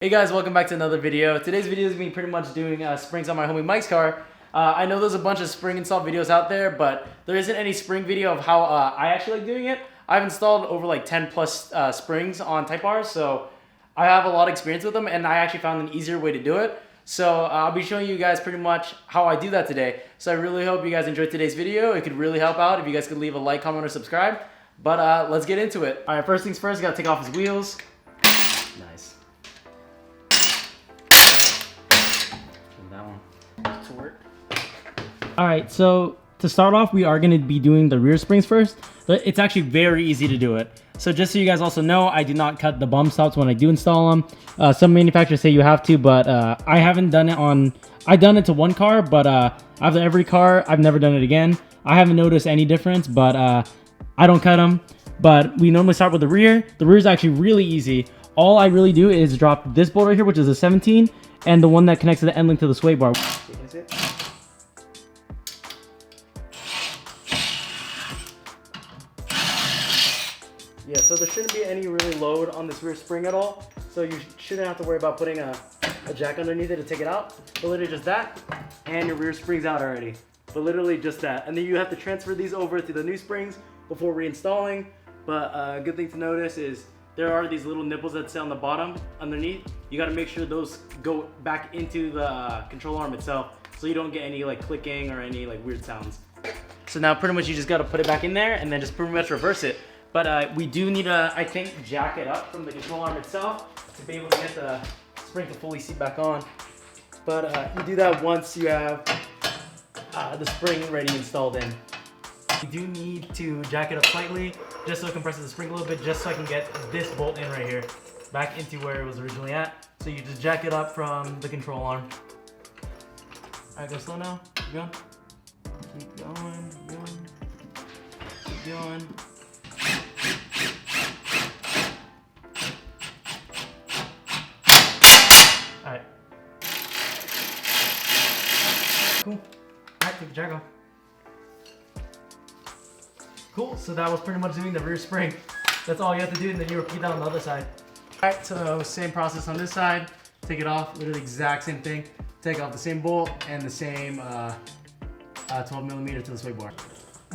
Hey guys, welcome back to another video. Today's video is going to be pretty much doing springs on my homie Mike's car. I know there's a bunch of spring install videos out there, but there isn't any spring video of how I actually like doing it. I've installed over like 10 plus springs on Type R's, so I have a lot of experience with them, and I actually found an easier way to do it. So I'll be showing you guys pretty much how I do that today. So I really hope you guys enjoyed today's video. It could really help out if you guys could leave a like, comment, or subscribe. But let's get into it. All right, first things first, got to take off his wheels. Nice. That one to work. All right, so to start off, we are going to be doing the rear springs first. It's actually very easy to do it. So just so you guys also know, I do not cut the bump stops when I do install them. Some manufacturers say you have to, but I haven't done it on. I've done it to one car, but after every car, I've never done it again. I haven't noticed any difference, but I don't cut them. But we normally start with the rear. The rear is actually really easy. All I really do is drop this bolt right here, which is a 17, and the one that connects to the end link to the sway bar. Is it? Yeah, so there shouldn't be any really load on this rear spring at all. So you shouldn't have to worry about putting a jack underneath it to take it out. But literally just that, and your rear spring's out already. But literally just that. And then you have to transfer these over to the new springs before reinstalling. But a good thing to notice is there are these little nipples that sit on the bottom underneath. You got to make sure those go back into the control arm itself, so you don't get any like clicking or any like weird sounds. So now pretty much you just got to put it back in there and then just pretty much reverse it. But we do need to, I think, jack it up from the control arm itself to be able to get the spring to fully seat back on. But you do that once you have the spring already installed in. You do need to jack it up slightly just so it compresses the spring a little bit, just so I can get this bolt in right here back into where it was originally at. So you just jack it up from the control arm. Alright, go slow now. Keep going. Keep going. Keep going. Keep going. Alright. Cool. Alright, take the jack off. Cool, so that was pretty much doing the rear spring. That's all you have to do, and then you repeat that on the other side. All right, so same process on this side. Take it off, literally the exact same thing. Take off the same bolt and the same 12 millimeter to the sway bar.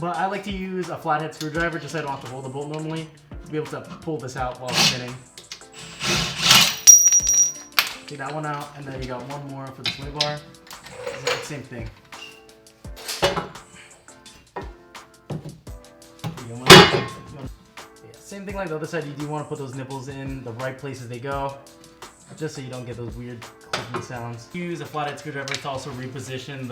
But I like to use a flathead screwdriver just so I don't have to hold the bolt normally, to be able to pull this out while spinning. Take that one out, and then you got one more for the sway bar. Exact same thing. Same thing like the other side, you do want to put those nipples in the right places they go, just so you don't get those weird clicking sounds. Use a flathead screwdriver to also reposition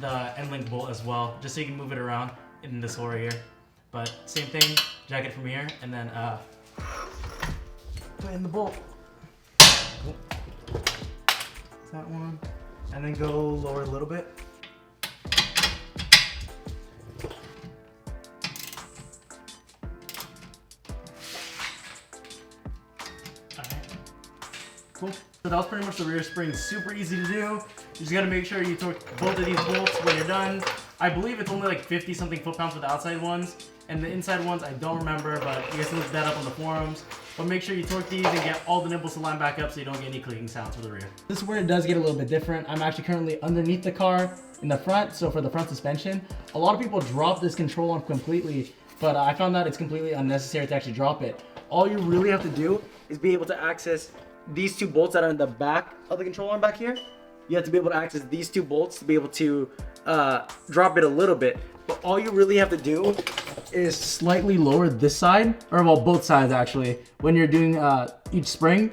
the end link bolt as well, just so you can move it around in this hole right here. But same thing, jack it from here, and then put in the bolt. Cool. That one, and then go lower a little bit. Cool. So that was pretty much the rear spring. Super easy to do. You just gotta make sure you torque both of these bolts when you're done. I believe it's only like 50 something foot-pounds for the outside ones, and the inside ones I don't remember, but you guys can look that up on the forums. But make sure you torque these and get all the nipples to line back up so you don't get any clicking sounds for the rear. This is where it does get a little bit different. I'm actually currently underneath the car in the front, so for the front suspension. A lot of people drop this control arm completely, but I found that it's completely unnecessary to actually drop it. All you really have to do is be able to access these two bolts that are in the back of the control arm back here. You have to be able to access these two bolts to be able to drop it a little bit. But all you really have to do is slightly lower this side, or well, both sides actually, when you're doing each spring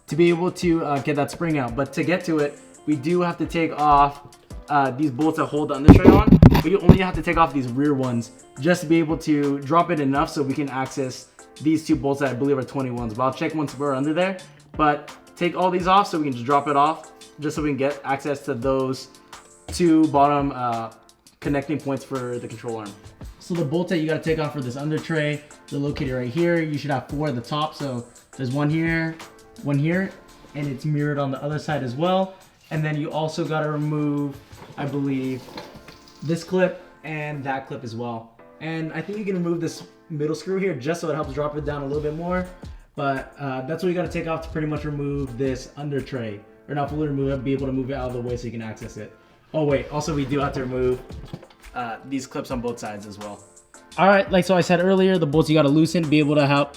to be able to get that spring out. But to get to it, we do have to take off these bolts that hold the undertray on, but you only have to take off these rear ones just to be able to drop it enough so we can access these two bolts that I believe are 21s. But I'll check once we're under there. But take all these off so we can just drop it off, just so we can get access to those two bottom connecting points for the control arm. So the bolts that you gotta take off for this under tray, they're located right here. You should have 4 at the top. So there's one here, and it's mirrored on the other side as well. And then you also gotta remove, I believe, this clip and that clip as well. And I think you can remove this middle screw here just so it helps drop it down a little bit more. But that's what you got to take off to pretty much remove this under tray. Or not fully remove it, be able to move it out of the way so you can access it. Oh wait, also we do have to remove these clips on both sides as well. All right, like so I said earlier, the bolts you got to loosen, be able to help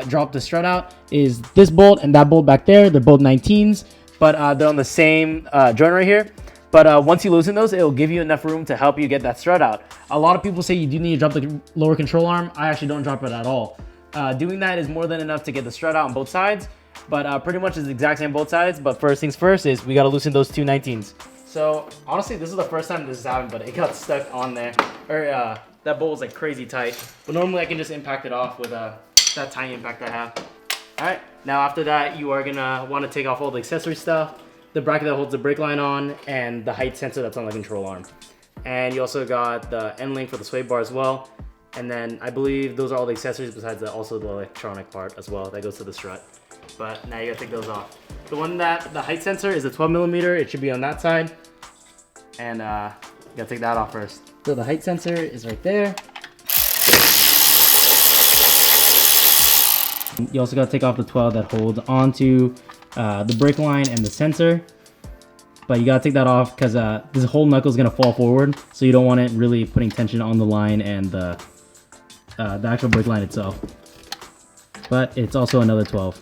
drop the strut out is this bolt and that bolt back there. They're both 19s, but they're on the same joint right here. But once you loosen those, it'll give you enough room to help you get that strut out. A lot of people say you do need to drop the lower control arm. I actually don't drop it at all. Doing that is more than enough to get the strut out on both sides, but pretty much is the exact same both sides. But first things first is we got to loosen those two 19s. So honestly, this is the first time this has happened, but it got stuck on there. Or that bolt was like crazy tight. But normally I can just impact it off with that tiny impact I have. All right, now after that, you are gonna want to take off all the accessory stuff, the bracket that holds the brake line on, and the height sensor that's on the control arm. And you also got the end link for the sway bar as well. And then I believe those are all the accessories besides also the electronic part as well that goes to the strut. But now you gotta take those off. The height sensor is a 12mm. It should be on that side. And you gotta take that off first. So the height sensor is right there. You also gotta take off the 12 that holds onto the brake line and the sensor. But you gotta take that off because this whole knuckle is gonna fall forward. So you don't want it really putting tension on the line and the actual brake line itself. But it's also another 12.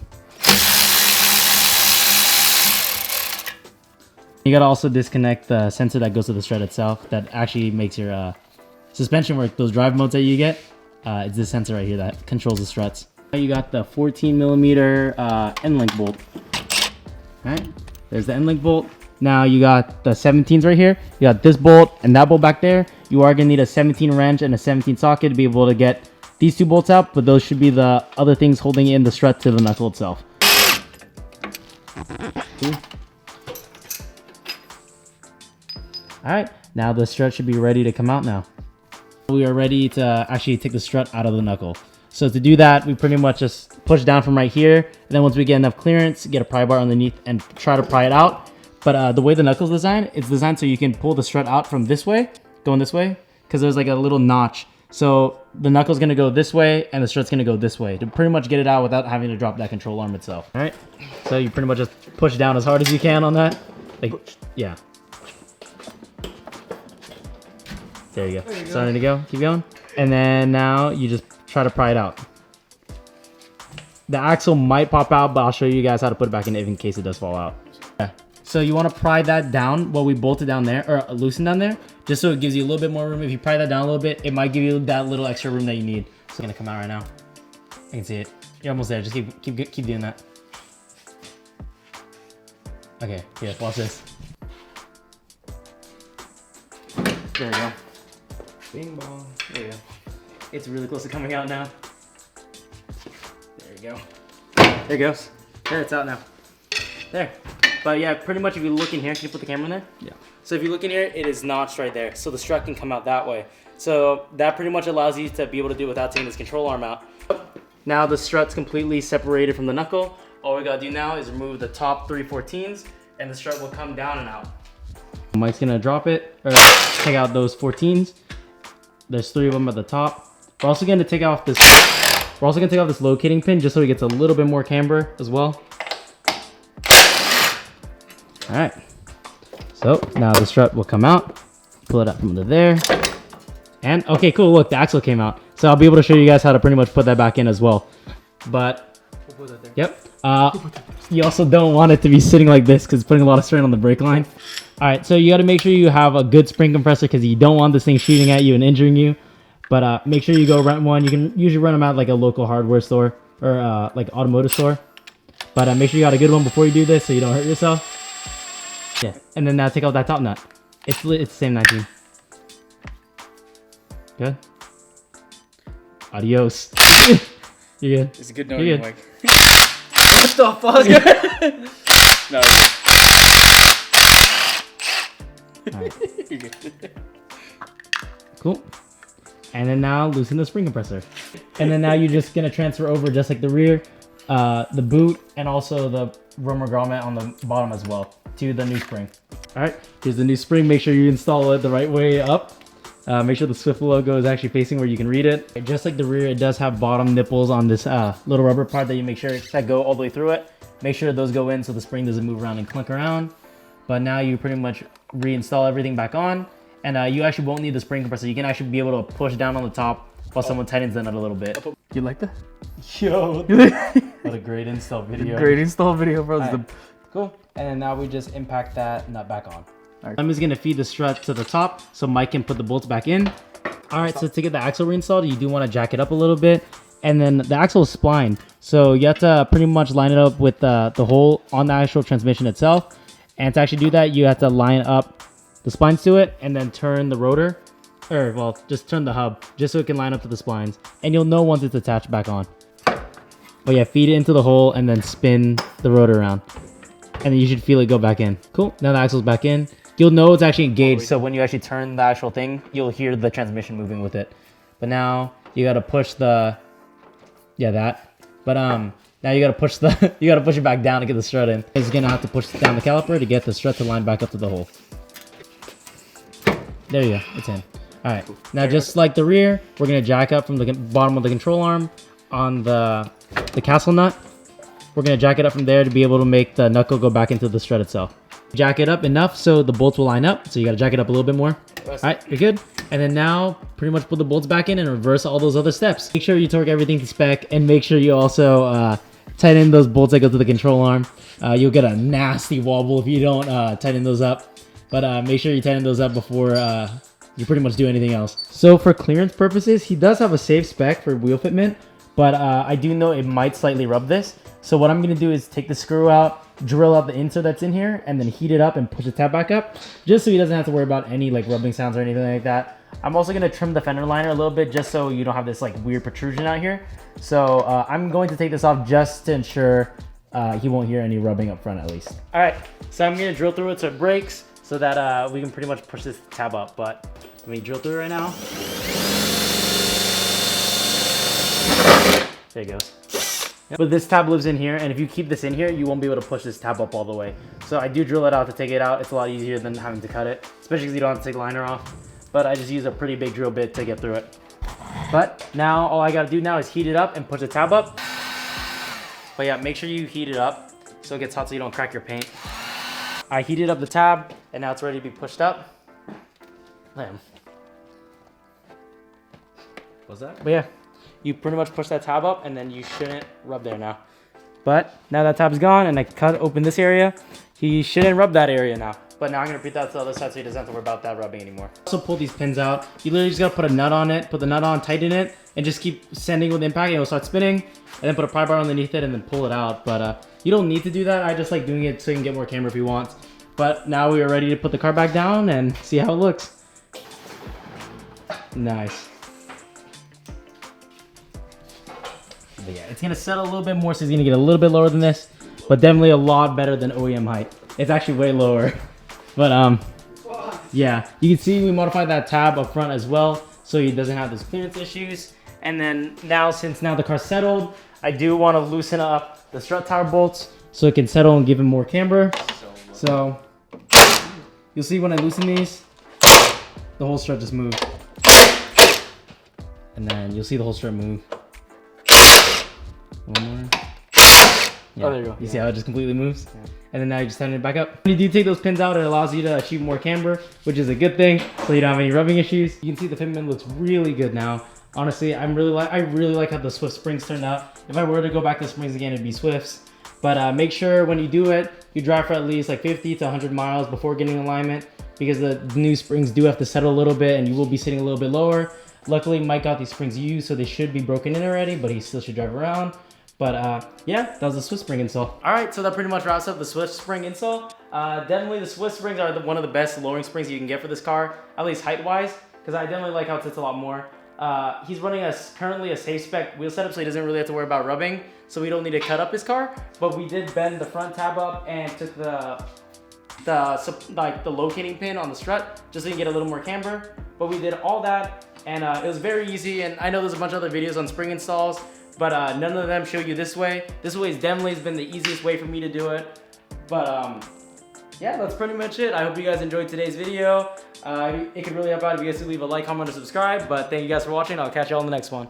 You gotta also disconnect the sensor that goes to the strut itself that actually makes your suspension work. Those drive modes that you get, it's this sensor right here that controls the struts. You got the 14mm end link bolt. All right, there's the end link bolt. Now you got the 17s right here. You got this bolt and that bolt back there. You are gonna need a 17 wrench and a 17 socket to be able to get these two bolts out, but those should be the other things holding in the strut to the knuckle itself. All right, now the strut should be ready to come out now. We are ready to actually take the strut out of the knuckle. So to do that, we pretty much just push down from right here. And then once we get enough clearance, get a pry bar underneath and try to pry it out. But the way the knuckle's designed, it's designed so you can pull the strut out from this way, going this way, because there's like a little notch. So the knuckle's gonna go this way and the strut's gonna go this way to pretty much get it out without having to drop that control arm itself. All right, so you pretty much just push down as hard as you can on that. Like, yeah. There you go. Starting to go. Keep going. And then now you just try to pry it out. The axle might pop out, but I'll show you guys how to put it back in in case it does fall out. Yeah. So you want to pry that down while we bolted down there, or loosen down there, just so it gives you a little bit more room. If you pry that down a little bit, it might give you that little extra room that you need. So it's gonna come out right now. I can see it. You're almost there. Just keep doing that. Okay. Yeah. Watch this. There we go. Bing bong. There you go. It's really close to coming out now. There you go. There it goes. There, it's out now. There. But yeah, pretty much if you look in here, can you put the camera in there? Yeah. So if you look in here, it is notched right there. So the strut can come out that way. So that pretty much allows you to be able to do it without taking this control arm out. Now the strut's completely separated from the knuckle. All we gotta do now is remove the top 3 14s and the strut will come down and out. Mike's gonna drop it, or take out those 14s. There's 3 of them at the top. We're also gonna take off this locating pin just so it gets a little bit more camber as well. All right. So now the strut will come out. Pull it out from under there. And okay, cool. Look, the axle came out. So I'll be able to show you guys how to pretty much put that back in as well. But we'll put that there. Yep. You also don't want it to be sitting like this because it's putting a lot of strain on the brake line. All right, so you got to make sure you have a good spring compressor because you don't want this thing shooting at you and injuring you. But make sure you go rent one. You can usually rent them at like a local hardware store or like automotive store. But make sure you got a good one before you do this so you don't hurt yourself. Yeah, and then now take out that top nut. It's the same 19. Good. Adios. You're good. It's a good knowing you, Mike. What the fuck? No. Alright. You're good. Cool. And then now loosen the spring compressor. And then now you're just gonna transfer over just like the rear, the boot, and also the romer grommet on the bottom as well to the new spring. All right, here's the new spring. Make sure you install it the right way up. Make sure the Swift logo is actually facing where you can read it. Just like the rear, it does have bottom nipples on this little rubber part that you make sure that go all the way through it. Make sure those go in so the spring doesn't move around and clunk around. But now you pretty much reinstall everything back on, and you actually won't need the spring compressor. You can actually be able to push down on the top while someone tightens the nut a little bit. You like that? Yo, what a great install video. Great install video, bro. Right. Cool. And then now we just impact that nut back on. Right. I'm just gonna feed the strut to the top so Mike can put the bolts back in. All right, so to get the axle reinstalled, you do want to jack it up a little bit. And then the axle is splined. So you have to pretty much line it up with the hole on the actual transmission itself. And to actually do that, you have to line up the splines to it and then turn the rotor, or well, just turn the hub just so it can line up to the splines. And you'll know once it's attached back on. But yeah, feed it into the hole and then spin the rotor around. And then you should feel it go back in. Cool, now the axle's back in. You'll know it's actually engaged, so when you actually turn the actual thing, you'll hear the transmission moving with it. But now you gotta push the, yeah, that. But now you gotta push the, you gotta push it back down to get the strut in. It's gonna have to push down the caliper to get the strut to line back up to the hole. There you go, it's in. All right, now just like the rear, we're gonna jack up from the bottom of the control arm on the castle nut. We're gonna jack it up from there to be able to make the knuckle go back into the strut itself. Jack it up enough so the bolts will line up. So you gotta jack it up a little bit more. All right, you're good. And then now pretty much put the bolts back in and reverse all those other steps. Make sure you torque everything to spec and make sure you also tighten those bolts that go to the control arm. You'll get a nasty wobble if you don't tighten those up. But make sure you tighten those up before you pretty much do anything else. So for clearance purposes, he does have a safe spec for wheel fitment, but I do know it might slightly rub this. So what I'm gonna do is take the screw out, drill out the insert that's in here, and then heat it up and push the tab back up, just so he doesn't have to worry about any like rubbing sounds or anything like that. I'm also gonna trim the fender liner a little bit just so you don't have this like weird protrusion out here. So I'm going to take this off just to ensure he won't hear any rubbing up front at least. All right, so I'm gonna drill through it so it breaks so that we can pretty much push this tab up. But let me drill through it right now. There it goes. But this tab lives in here, and if you keep this in here, you won't be able to push this tab up all the way. So I do drill it out to take it out. It's a lot easier than having to cut it, especially because you don't have to take the liner off. But I just use a pretty big drill bit to get through it. But now all I gotta do now is heat it up and push the tab up. But yeah, make sure you heat it up so it gets hot so you don't crack your paint. I heated up the tab, and now it's ready to be pushed up. Damn. What's that? But yeah. You pretty much push that tab up and then you shouldn't rub there now. But now that tab's gone and I cut open this area, he shouldn't rub that area now. But now I'm gonna repeat that to the other side so he doesn't have to worry about that rubbing anymore. Also pull these pins out. You literally just gotta put a nut on it, put the nut on, tighten it, and just keep sending with impact and it'll start spinning. And then put a pry bar underneath it and then pull it out. But you don't need to do that. I just like doing it so you can get more camera if you want. But now we are ready to put the car back down and see how it looks. Nice. But yeah, it's gonna settle a little bit more, so it's gonna get a little bit lower than this, but definitely a lot better than OEM height. It's actually way lower. But yeah, you can see we modified that tab up front as well, so he doesn't have those clearance issues. And then now, since now the car's settled, I do want to loosen up the strut tower bolts so it can settle and give him more camber. So you'll see when I loosen these, the whole strut just moved. And then you'll see the whole strut move. One more. Yeah. Oh, there you go. You see how it just completely moves? Yeah. And then now you just tighten it back up. When you do take those pins out, it allows you to achieve more camber, which is a good thing, so you don't have any rubbing issues. You can see the fitment looks really good now. Honestly, I really like how the Swift springs turned out. If I were to go back to springs again, it'd be Swifts. But make sure when you do it, you drive for at least like 50 to 100 miles before getting alignment, because the new springs do have to settle a little bit and you will be sitting a little bit lower. Luckily, Mike got these springs used, so they should be broken in already, but he still should drive around. But yeah, that was the Swift spring install. All right, so that pretty much wraps up the Swift spring install. Definitely the Swift springs are one of the best lowering springs you can get for this car, at least height-wise, because I definitely like how it sits a lot more. He's running currently a safe spec wheel setup, so he doesn't really have to worry about rubbing, so we don't need to cut up his car. But we did bend the front tab up and took the locating pin on the strut just so you can get a little more camber. But we did all that, and it was very easy. And I know there's a bunch of other videos on spring installs, but none of them show you this way. This way has been the easiest way for me to do it. But yeah, that's pretty much it. I hope you guys enjoyed today's video. It could really help out if you guys could leave a like, comment, and subscribe. But thank you guys for watching. I'll catch you all in the next one.